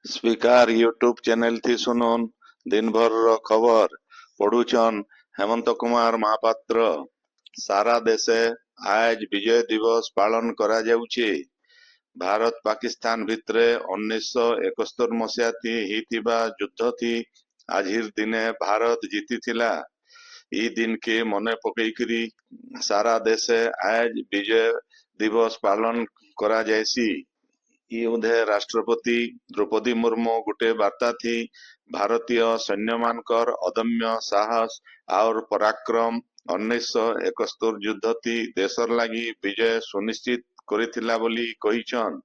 Speaker YouTube channel थी सुनुन दिन भर रो खबर पढ़ुछन हेमंत कुमार महापात्र। सारा देशे आज विजय दिवस पालन करा जाउछि। भारत पाकिस्तान भितरे 1971 मसीहा थी हितिबा युद्ध थी आजिर दिने भारत जीतीथिला। ई दिन के मने पकईकरी सारा देशे आज विजय दिवस पालन करा जायसी। उधे राष्ट्रपति द्रौपदी मुर्मू गुटे वार्ता थी भारतीय सैन्य मानकर अदम्य साहस और पराक्रम 1971 युद्ध थी देशर लागी विजय सुनिश्चित करिथिला बोली कहिछन।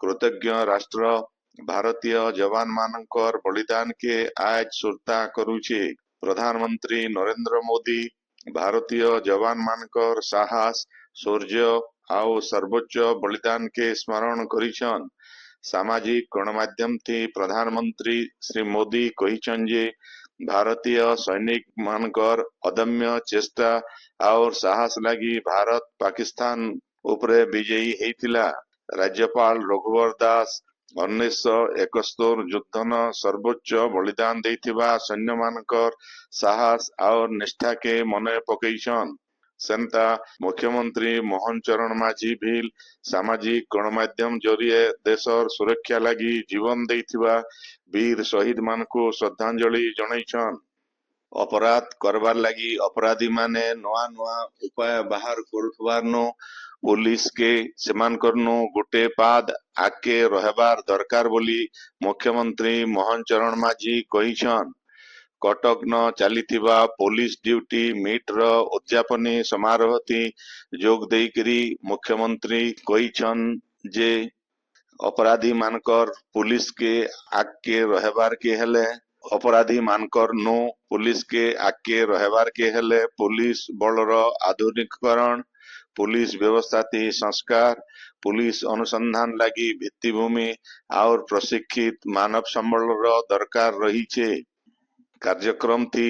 कृतज्ञ राष्ट्र भारतीय जवान मानकर बलिदान के आज सुरता करुछे। प्रधानमंत्री नरेंद्र मोदी भारतीय जवान मानकर साहस शौर्य आउ सर्वोच्च बलिदान के स्मरण करिछन। सामाजिक गणमाध्यम थी प्रधानमंत्री श्री मोदी कहिछन जे भारतीय सैनिक मानकर अदम्य चेष्टा और साहस लागी भारत पाकिस्तान उपरे विजयी हेतिला। राज्यपाल रघुवर दास 1971 युद्धन सर्वोच्च बलिदान देथिबा सैन्य मानकर साहस और निष्ठा के मने पकईछन। सेंता मुख्यमंत्री मोहन चरण माझी भी सामाजिक गणमाध्यम जरिए देशर सुरक्षा लगी जीवन देथिबा वीर शहीद मानकु श्रद्धांजलि जणाइछन। अपराध करबार लगी अपराधी माने नुआ नुआ उपाय बाहर करुथबारनु पुलिस के सेमानकरनु गुटे पाद आके रहबार दरकार बोली मुख्यमंत्री मोहन चरण माझी कहिछन। कटक न चलीथिबा पुलिस ड्यूटी मीट रो उद्यापनी समारोह थी जोग देइकरी मुख्यमंत्री कहिछन जे अपराधी मानकर पुलिस के आके रहबार के हेले अपराधी मानकर नो पुलिस के आके रहबार के हेले पुलिस बलर आधुनिकीकरण पुलिस व्यवस्था थी संस्कार पुलिस अनुसंधान लगी भित्तिभूमि और प्रशिक्षित मानव संबल रो दरकार रही छे। कार्यक्रम थी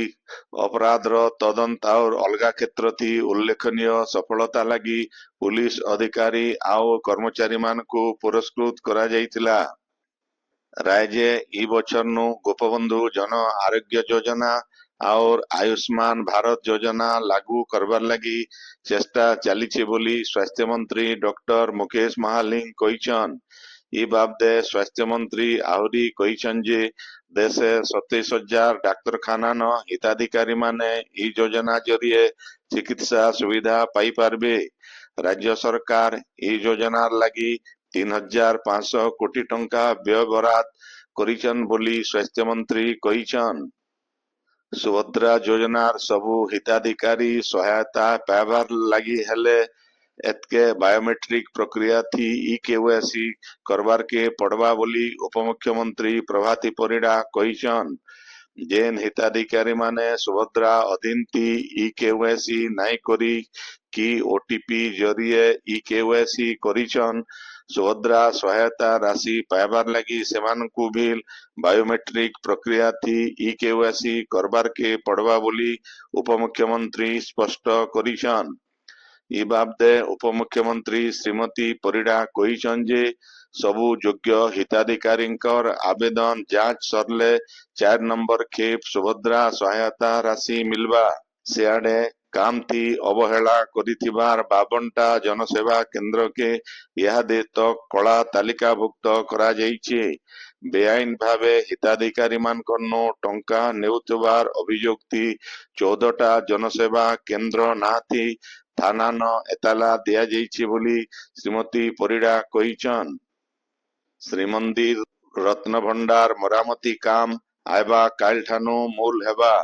अपराध रो तदंत और अलगा क्षेत्र थी उल्लेखनीय सफलता लगी पुलिस अधिकारी और कर्मचारी मान को पुरस्कृत करा जाइतिला। राज्य ई बछर नु गोपबंधु जन आरोग्य योजना और आयुष्मान भारत योजना लागू करबार लगी चेष्टा चलीछे बोली स्वास्थ्य मंत्री डॉक्टर मुकेश महालिंग कहिछन। ई बाबदे स्वास्थ्य मंत्री आहुरी कहिछन जे देशे 27,000 डाक्तरखाना न हिताधिकारी माने ई योजना जरिए चिकित्सा सुविधा पाई पारबे। राज्य सरकार ई योजना लगी 3,500 कोटी टंका व्यय बराद करिछन बोली स्वास्थ्य मंत्री कहिछन। सुभद्रा योजनार सबु हिताधिकारी सहायता पाइबार लगी हेले एतके बायोमेट्रिक प्रक्रिया थी ई केवाईसी करबार के पड़वा बोली उपमुख्यमंत्री प्रभाती परिडा कहिछन। जेन हिताधिकारी माने सुभद्रा अधीन थी ई केवाईसी नाई करी कि ओटीपी जरिए ई केवाईसी करिछन सुभद्रा सहायता राशि पाइबार लगी सेमानकु भी बायोमेट्रिक प्रक्रिया थी ई केवाईसी करबार के पड़वा बोली उपमुख्यमंत्री स्पष्ट करिछन। ई बाबदे उपमुख्यमंत्री श्रीमती परिडा कहिछन जे सबु योग्य हिताधिकारींकर आवेदन जांच सरले 4 नंबर खेप सुभद्रा सहायता राशि मिलबा। सियाडे काम थी अवहेला करिथिबार 52टा जनसेवा केंद्र के इहादे तक कला तालिकाभुक्त करा जाइछे। बेआईन भावे हिताधिकारी मानकरनो टंका नेउथिबार अभियोग थी 14टा जनसेवा केंद्र ना थी थाना न एताला दिया जाइछे बोली श्रीमती परिडा कहिछन। श्रीमंदिर रत्न भंडार मरामती काम आयबा काल ठानु मूल हेबा।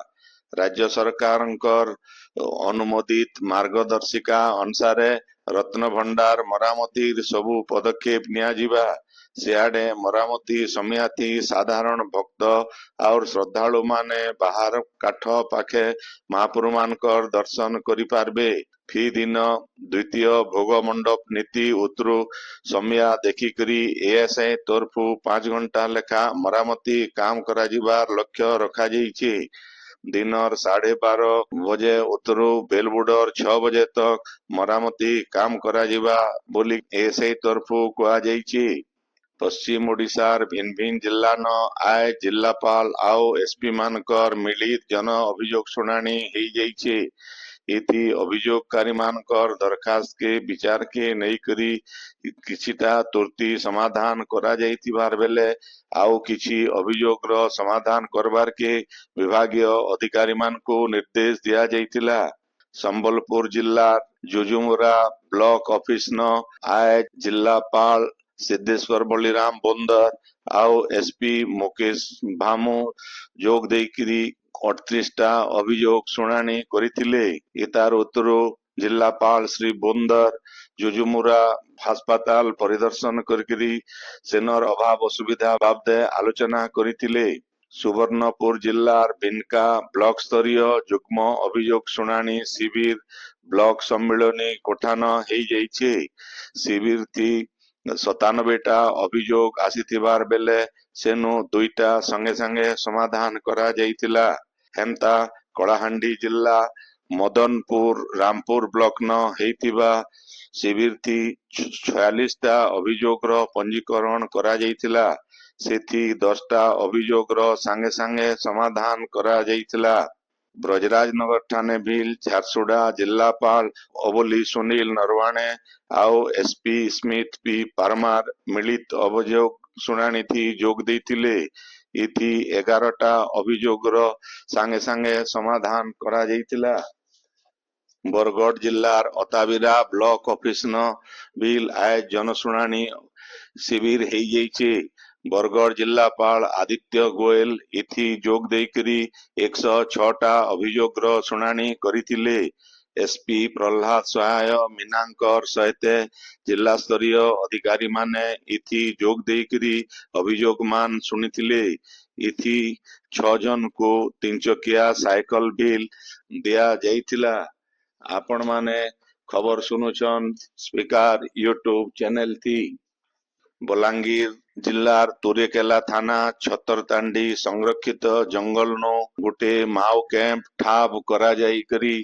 राज्य सरकारंकर अनुमोदित मार्गदर्शिका अनुसारे रत्न भंडार मरामती सबु पदक्षेप निया जिबा। सियाडे मरामती समियाती साधारण भक्त और श्रद्धालु माने बाहर काठ पाखे महापुरु मानकर दर्शन करि पारबे। फी दिन द्वितीय भोग मंडप नीति उतरु समिया देखिकरी एएसआई तरफु 5 घंटा लेखा मरामती काम करा जिबार लक्ष्य रखा जाइछे। दिनर 12:30 बजे उतरु बेलबुडर 6 बजे तक मरामती काम करा जिबा बोली एएसआई तरफु कहा जाइछे। पश्चिम ओडिशार भिन्न भिन्न जिल्लान आय जिल्लापाल आउ एसपी मानकर मिलित जन अभियोग शुणाणी हो जाइछे। एथि अभियोगकारी मानकर दरखास्त के विचार के नहीं करी किछिटा तुर्ती समाधान करा जाइतिबार बेले आउ किछि अभियोग रो समाधान करबार के विभागीय अधिकारी मानकु निर्देश दिया जाइतिला। संबलपुर जिल्ला जुजुमुरा ब्लॉक ऑफिस न आय जिल्लापाल सिद्धेश्वर बलिराम बोंदर आउ एसपी मुकेश भामु जोग देइकिरी 38टा अभियोग शुणाणी करिथिले। इतार उत्तरो जिल्लापाल श्री बोंदर जुजुमुरा अस्पताल परिदर्शन करिकिरी सेनर अभाव असुविधा बाबदे आलोचना करिथिले। सुवर्णपुर जिल्लार बिनका ब्लॉक स्तरीय जुग्म अभियोग शुणाणी शिविर ब्लॉक सम्मिलनी कोठान हेई जाइछे। शिविर थी 97टा अभियोग आसीथिबार बेले सेनु 2टा संगे संगे समाधान करा जाइतिला। हेमता कलाहांडी जिल्ला मदनपुर रामपुर ब्लॉक न हेइतिबा शिविर थी 46टा अभियोग रो पंजीकरण करा जाइतिला। सेथि 10टा अभियोग रो संगे संगे समाधान करा जाइतिला। ब्रजराजनगर ठाणे भील झारसुड़ा जिल्लापाल अबोली सुनील नरवाणे आउ एसपी स्मिथ पी परमार मिलित अभियोग शुणाणी थी जोग देइतिले। इथि 11टा अभियोग रो संगे संगे समाधान करा जाइतिला। बरगढ़ जिल्लार अताबिरा ब्लॉक ऑफिस न बिल आय जनशुणाणी शिविर हेई जाइछे। बरगढ़ जिल्लापाल आदित्य गोयल इथि जोग देइकरी 106टा अभियोग रो शुणाणी करिथिले। एसपी प्रहलाद सहाय मीनांकर सहित जिला स्तरीय अधिकारी माने इथि जोग देइकरी अभियोग मान सुनिथिले। इथि 6 जन को 3 चकिया साइकिल बिल दिया जाइथिला। आपण माने खबर सुनुछन स्पीकर यूट्यूब चैनल थी। बलांगीर जिल्लार तुरेकेला थाना छतरतांडी संरक्षित जंगल नो गुटे माओ कैंप ठाब करा जाई करी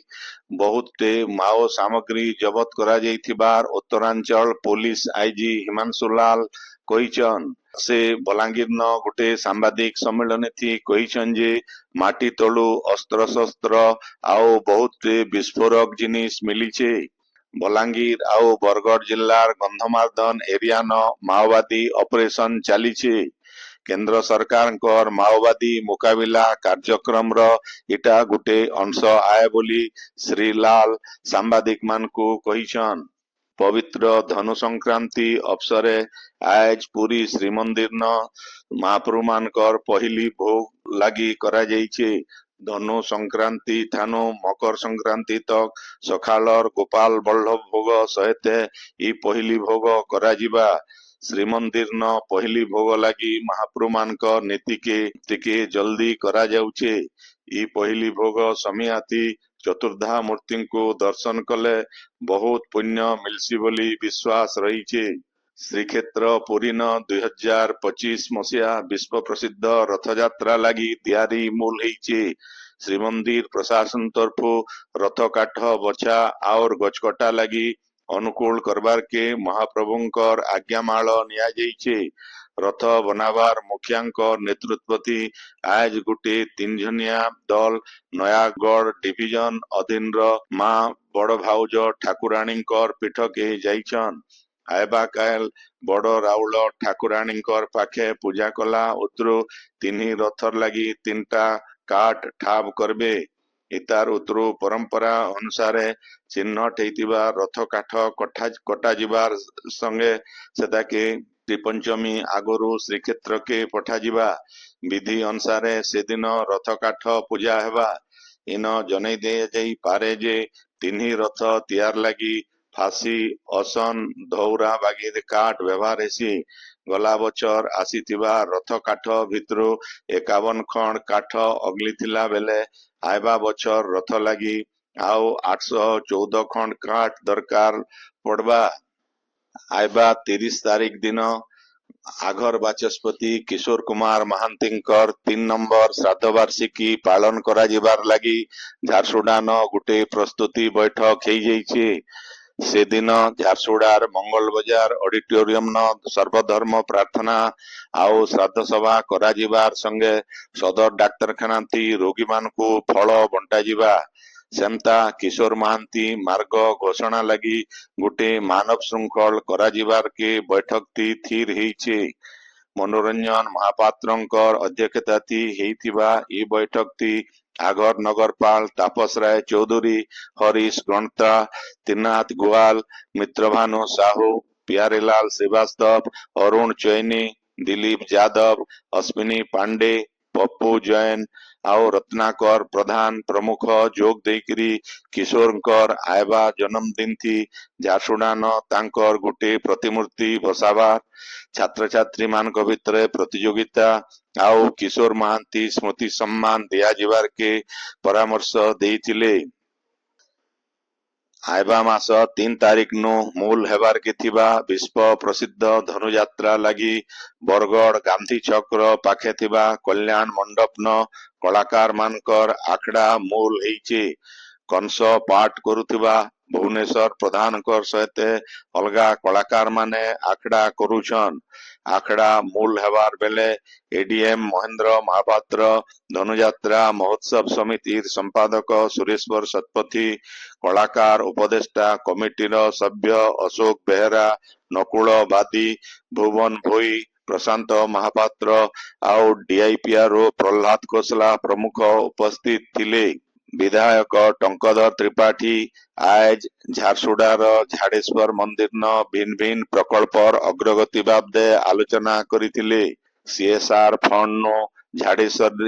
बहुते माओ सामग्री जबत करा जाइथिबार उत्तरांचल पुलिस आईजी हिमांशुलाल कहिचन। से बलांगीर न गुटे सांबादिक सम्मेलन थी कहिचन जे माटी तलु अस्त्र शस्त्र आउ बहुत विस्फोरक जिनिस मिलीचे। बलांगीर आउ बरगढ़ जिल्लार गंधमार्दन एरिया न माओवादी ऑपरेशन चलीचे। केंद्र सरकार कर माओवादी मुकाबिला कार्यक्रम रो इटा गुटे अंश आए बोली श्री लाल सांबादिक मान को कहिछन। पवित्र धनु संक्रांति अवसरे आज पुरी श्रीमंदिर न महाप्रभु मानकर पहली भोग लगी करा जाइछे। धनु संक्रांति ठानु मकर संक्रांति तक सखालर गोपाल बल्लभ भोग सहित ई पहली भोग करा जिबा। श्रीमंदिर न पहली भोग लगी महाप्रभु मानक नीति के जल्दी करा जाउछे। ई पहली भोग समियाती चतुर्धा मूर्ति को दर्शन कले बहुत पुण्य मिलसी बोली विश्वास रहीचे। श्रीक्षेत्र पुरी न 2025 मसीहा विश्व प्रसिद्ध रथयात्रा लगी तैयारी मूल होइचे। श्रीमंदिर प्रशासन तरफु रथ काठ बछा और गचकटा लगी अनुकूल करबार के महाप्रभुंकर आज्ञामाल निया जाइछे। रथ बनाबार मुखियांक नेतृत्वती आज गुटे 3 जनिया दल नयागढ़ डिविजन अधीन मां बड़ भाउज ठाकुराणीकर पीठ के जाइछन। आयबा काल बड़ राउल ठाकुराणीकर पाखे पूजा कला उतरु 3 रथर लगी 3टा काट ठाब करबे। इतार उतरु परंपरा अनुसार चिन्हट हेतिबा रथ काठ कटा जिबार संगे सेताके त्रिपंचमी आगरु श्रीक्षेत्र के पठा जिबा। विधि अनुसार से दिन रथ काठ पूजा हेबा। इन जनै दे जाई पारे जे 3 रथ तैयार लगी फांसी असन धौरा बागी काठ व्यवहार हेसी। गला बचर आसीथिबा रथ काठ भितरु 51 खंड काठ अगलीथिला बेले आयबा बचर रथ लगी आउ 814 खंड काठ दरकार पड़बा। आयबा 30 तारीख दिन आघर बाचस्पति किशोर कुमार महांतींकर 3 नंबर श्राद्ध वार्षिकी पालन करा जिबार लगी झारसुड़ा न गुटे प्रस्तुति बैठक हेई जाइछे। ସେଦିନ ଝାରସୁଗୁଡ଼ାର ମଙ୍ଗଳ ବଜାର ଅଡିଟୋରିୟମନ ସର୍ବଧର୍ମ ପ୍ରାର୍ଥନା ଆଉ ଶ୍ରାଦ୍ଧ ସଭା କରାଯିବାର ସଙ୍ଗେ ସଦର ଡାକ୍ତରଖାନାନ୍ତି ରୋଗୀମାନଙ୍କୁ ଫଳ ବଣ୍ଟାଯିବା। ସେନ୍ତା କିଶୋର ମହାନ୍ତି ମାର୍ଗ ଘୋଷଣା ଲାଗି ଗୋଟେ ମାନବ ଶୃଙ୍ଖଳ କରାଯିବାର କେ ବୈଠକଟି ଥିର ହେଇଛି। ମନୋରଞ୍ଜନ ମହାପାତ୍ରଙ୍କର ଅଧ୍ୟକ୍ଷତାତି ହେଇଥିବା ଏ ବୈଠକଟି ଆଗର ନଗରପାଳ ତାପସ ରାୟ ଚୌଧୁରୀ, ହରିଶ ଗଣତା, ତ୍ରିନାଥ ଗୋୱାଲ, ମିତ୍ରଭାନୁ ସାହୁ, ପ୍ୟାରେଲାଲ ଶ୍ରୀବାସ୍ତବ, ଅରୁଣ ଚୈନି, ଦିলীପ ଯାଦବ, ଅଶ୍ବିନୀ ପାଣ୍ଡେ, ପପୁ ଜୈନ ଆଉ ରତ୍ନାକର ପ୍ରଧାନ ପ୍ରମୁଖ ଯୋଗ ଦେଇକିରି କିଶୋରଙ୍କର ଆଇବା ଜନ୍ମଦିନ ଥି ଝାରସୁଗୁଡ଼ାନ ତାଙ୍କର ଗୋଟେ ପ୍ରତିମୂର୍ତ୍ତି ବସାବାର, ଛାତ୍ରଛାତ୍ରୀ ମାନଙ୍କ ଭିତରେ ପ୍ରତିଯୋଗିତା ଆଉ କିଶୋର ମହାନ୍ତି ସ୍ମୃତି ସମ୍ମାନ ଦିଆଯିବାର କେ ପରାମର୍ଶ ଦେଇଥିଲେ। ଆଇବା ମାସ 3 ତାରିଖ ନୁ ମୂଲ ହେବାର କେ ଥିବା ବିଶ୍ୱ ପ୍ରସିଦ୍ଧ ଧନୁଯାତ୍ରା ଲାଗି ବରଗଡ଼ ଗାନ୍ଧୀ ଛକର ପାଖେ ଥିବା କଲ୍ୟାଣ ମଣ୍ଡପନ କଳାକାର ମାନଙ୍କର ଆଖଡ଼ା ମୂଲ ହେଇଛି। କଂସ ପାଠ କରୁଥିବା ଭୁବନେଶ୍ୱର ପ୍ରଧାନଙ୍କର ସହିତ ଅଲଗା କଳାକାର ମାନେ ଆଖଡ଼ା କରୁଛନ। ଆଖଡ଼ା ମୂଲ ହେବାର ବେଲେ ଏଡିଏମ ମହେନ୍ଦ୍ର ମହାପାତ୍ର, ଧନୁଯାତ୍ରା ମହୋତ୍ସବ ସମିତିର ସମ୍ପାଦକ ସୁରେଶ୍ୱର ଶତପଥୀ, କଳାକାର ଉପଦେଷ୍ଟା କମିଟିର ସଭ୍ୟ ଅଶୋକ ବେହେରା, ନକୁଳ ବାଦୀ, ଭୁବନ ଭୋଇ, ପ୍ରଶାନ୍ତ ମହାପାତ୍ର ଆଉ ଡିଆଇପିଆରଓ ପ୍ରହ୍ଲାଦ ଖୋସଲା ପ୍ରମୁଖ ଉପସ୍ଥିତ ଥିଲେ। ବିଧାୟକ ଟଙ୍କଧର ତ୍ରିପାଠୀ ଆଜ ଝାରସୁଗୁଡ଼ାର ଝାଡେଶ୍ୱର ମନ୍ଦିରନ ଭିନ୍ନ ଭିନ୍ନ ପ୍ରକଳ୍ପର ଅଗ୍ରଗତି ବାବଦେ ଆଲୋଚନା କରିଥିଲେ। ସିଏସଆର ଫଣ୍ଡ ଝାଡେଶ୍ୱର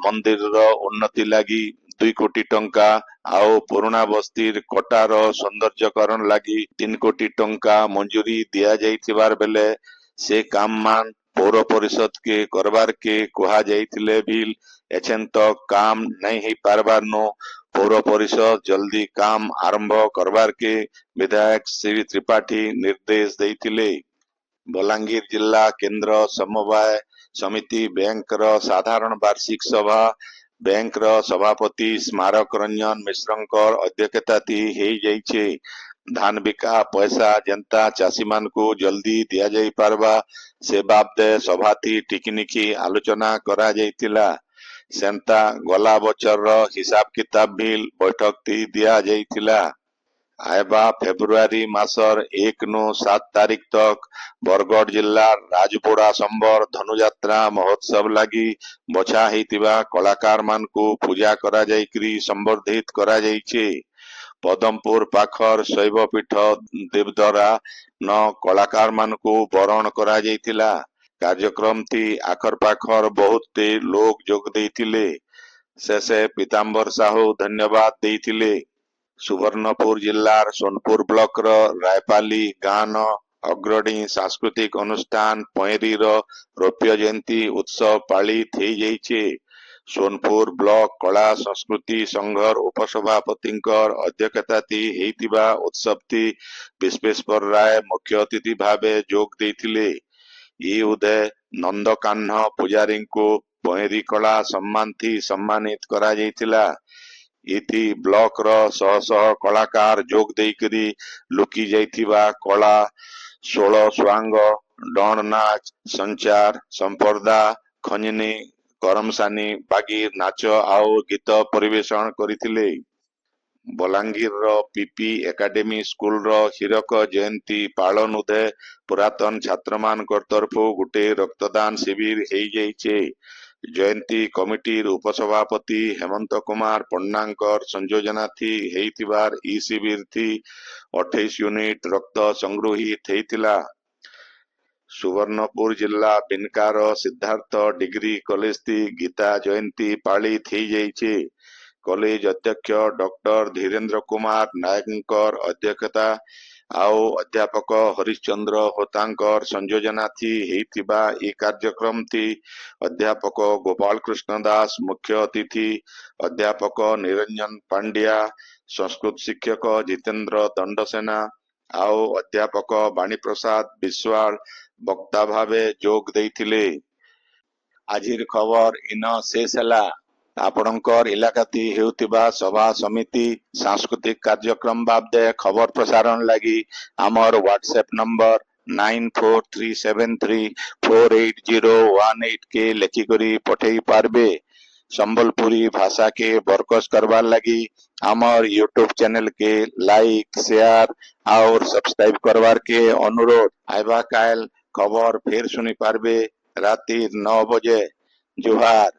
ମନ୍ଦିରର ଉନ୍ନତି ଲାଗି 2 କୋଟି ଟଙ୍କା ଆଉ ପୁରୁଣା ବସ୍ତିର କୋଟାର ସୌନ୍ଦର୍ଯ୍ୟକରଣ ଲାଗି 3 କୋଟି ଟଙ୍କା ମଞ୍ଜୁରୀ ଦିଆଯାଇଥିବାର ବେଲେ ସେ କାମ ମାନ ପୌର ପରିଷଦ କେ କରବାର କେ କୁହାଯାଇଥିଲେ ବିଲ୍ ଏଛେନ୍ ତକ କାମ ନାଇଁ ହେଇ ପାରବାର नु ପୌର ପରିଷଦ ଜଲ୍ଦି କାମ ଆରମ୍ଭ କରବାର କେ ବିଧାୟକ ଶ୍ରୀ ତ୍ରିପାଠୀ ନିର୍ଦ୍ଦେଶ ଦେଇଥିଲେ। ବଲାଙ୍ଗୀର ଜିଲ୍ଲା କେନ୍ଦ୍ର ସମବାୟ ସମିତି ବ୍ୟାଙ୍କର ସାଧାରଣ ବାର୍ଷିକ ସଭା ବ୍ୟାଙ୍କର ସଭାପତି ସ୍ମାରକ ରଞ୍ଜନ ମିଶ୍ରଙ୍କର ଅଧ୍ୟକ୍ଷତାତି ହେଇଯାଇଛି। ଧାନ ବିକା ପଇସା ଯେନ୍ତା ଚାଷୀ ମାନଙ୍କୁ ଜଲ୍ଦି ଦିଆଯାଇ ପାରବା ସେ ବାବଦେ ସଭାତି ଟିକିନିଖି ଆଲୋଚନା କରାଯାଇଥିଲା। ସେନ୍ତା ଗଲା ବଛରର ହିସାବ କିତାବ ବିଲ୍ ବୈଠକଟି ଦିଆଯାଇଥିଲା। ଆଇବା ଫେବୃଆରୀ ମାସର 1 ନୁ 7 ତାରିଖ ତକ ବରଗଡ଼ ଜିଲ୍ଲା ରାଜପୋଡ଼ା ସମ୍ବର ଧନୁଯାତ୍ରା ମହୋତ୍ସବ ଲାଗି ବଛା ହେଇଥିବା କଳାକାର ମାନଙ୍କୁ ପୂଜା କରାଯାଇକିରି ସମ୍ବର୍ଦ୍ଧିତ କରାଯାଇଛି। ପଦମପୁର ପାଖର ଶୈବପୀଠ ଦେବଦରା ନ କଳାକାର ମାନଙ୍କୁ ବରଣ କରାଯାଇଥିଲା। କାର୍ଯ୍ୟକ୍ରମଟି ଆଖର ପାଖର ବହୁତ ଲୋକ ଯୋଗ ଦେଇଥିଲେ। ଶେଷେ ପୀତାମ୍ବର ସାହୁ ଧନ୍ୟବାଦ ଦେଇଥିଲେ। ସୁବର୍ଣ୍ଣପୁର ଜିଲ୍ଲାର ସୋନପୁର ବ୍ଲକର ରାୟପାଲି ଗାଁନ ଅଗ୍ରଣୀ ସାଂସ୍କୃତିକ ଅନୁଷ୍ଠାନ ପଏଁରୀର ରୌପ୍ୟ ଜୟନ୍ତୀ ଉତ୍ସବ ପାଳିତ ହେଇଯାଇଛି। ସୋନପୁର ବ୍ଲକ କଳା ସଂସ୍କୃତି ସଂଘର ଉପସଭାପତିଙ୍କର ଅଧ୍ୟକ୍ଷତାତି ହେଇଥିବା ଉତ୍ସବଟି ବିଶ୍ବେଶ୍ୱର ରାୟ ମୁଖ୍ୟ ଅତିଥି ଭାବେ ଯୋଗ ଦେଇଥିଲେ। ଇ ଉଦୟ ନନ୍ଦକାହ୍ନ ପୂଜାରୀଙ୍କୁ ପଏଁରୀ କଳା ସମ୍ମାନଥି ସମ୍ମାନିତ କରାଯାଇଥିଲା। ଇତି ବ୍ଲକର ଶହ ଶହ କଳାକାର ଯୋଗ ଦେଇକରି ଲୁକି ଯାଇଥିବା କଳା ଷୋଳ ସୁଆଙ୍ଗ, ଡଣ ନାଚ, ସଞ୍ଚାର, ସମ୍ପର୍ଦା, ଖଞ୍ଜନୀ, କରମସାନି, ବାଗିର ନାଚ ଆଉ ଗୀତ ପରିବେଷଣ କରିଥିଲେ। ବଲାଙ୍ଗୀରର ପିପି ଏକାଡେମୀ ସ୍କୁଲର ହୀରକ ଜୟନ୍ତୀ ପାଳନ ଉଦେ ପୁରାତନ ଛାତ୍ରମାନଙ୍କର ତରଫୁ ଗୋଟେ ରକ୍ତଦାନ ଶିବିର ହେଇଯାଇଛି। ଜୟନ୍ତୀ କମିଟିର ଉପସଭାପତି ହେମନ୍ତ କୁମାର ପଣ୍ଡାଙ୍କର ସଂଯୋଜନାଥି ହେଇଥିବାର ଇ ଶିବିର ଥି 28 ୟୁନିଟ ରକ୍ତ ସଂଗୃହୀତ ହେଇଥିଲା। ସୁବର୍ଣ୍ଣପୁର ଜିଲ୍ଲା ବିନକାର ସିଦ୍ଧାର୍ଥ ଡିଗ୍ରୀ କଲେଜଟି ଗୀତା ଜୟନ୍ତୀ ପାଳିତ ହେଇଯାଇଛି। କଲେଜ ଅଧ୍ୟକ୍ଷ ଡକ୍ଟର ଧୀରେନ୍ଦ୍ର କୁମାର ନାୟକଙ୍କର ଅଧ୍ୟକ୍ଷତା ଆଉ ଅଧ୍ୟାପକ ହରିଶ୍ଚନ୍ଦ୍ର ହୋତାଙ୍କର ସଂଯୋଜନାଥି ହେଇଥିବା ଏ କାର୍ଯ୍ୟକ୍ରମଟି ଅଧ୍ୟାପକ ଗୋପାଳ କୃଷ୍ଣ ଦାସ ମୁଖ୍ୟ ଅତିଥି, ଅଧ୍ୟାପକ ନିରଞ୍ଜନ ପାଣ୍ଡିଆ, ସଂସ୍କୃତ ଶିକ୍ଷକ ଜିତେନ୍ଦ୍ର ଦଣ୍ଡସେନା ଆଉ ଅଧ୍ୟାପକ ବାଣୀପ୍ରସାଦ ବିଶ୍ୱାଳ ବକ୍ତା ଭାବେ ଯୋଗ ଦେଇଥିଲେ। ଆଜିର ଖବର ଇନ ଶେଷ ହେଲା। ଆପଣଙ୍କର ଇଲାକାତି ହେଉଥିବା ସଭା ସମିତି ସାଂସ୍କୃତିକ କାର୍ଯ୍ୟକ୍ରମ ବାବଦେ ଖବର ପ୍ରସାରଣ ଲାଗି ଆମର ହ୍ୱାଟ୍ସଆପ୍ ନମ୍ବର 9437348018 के लेखिकरी पठेई पारबे। संबलपुरी भाषा के बरकस करवार लगी हमार यूट्यूब चैनल के लाइक शेयर और सब्सक्राइब करवार के अनुरोध। आइबा काल खबर फिर सुनी पारबे राति 9 बजे। जुहार।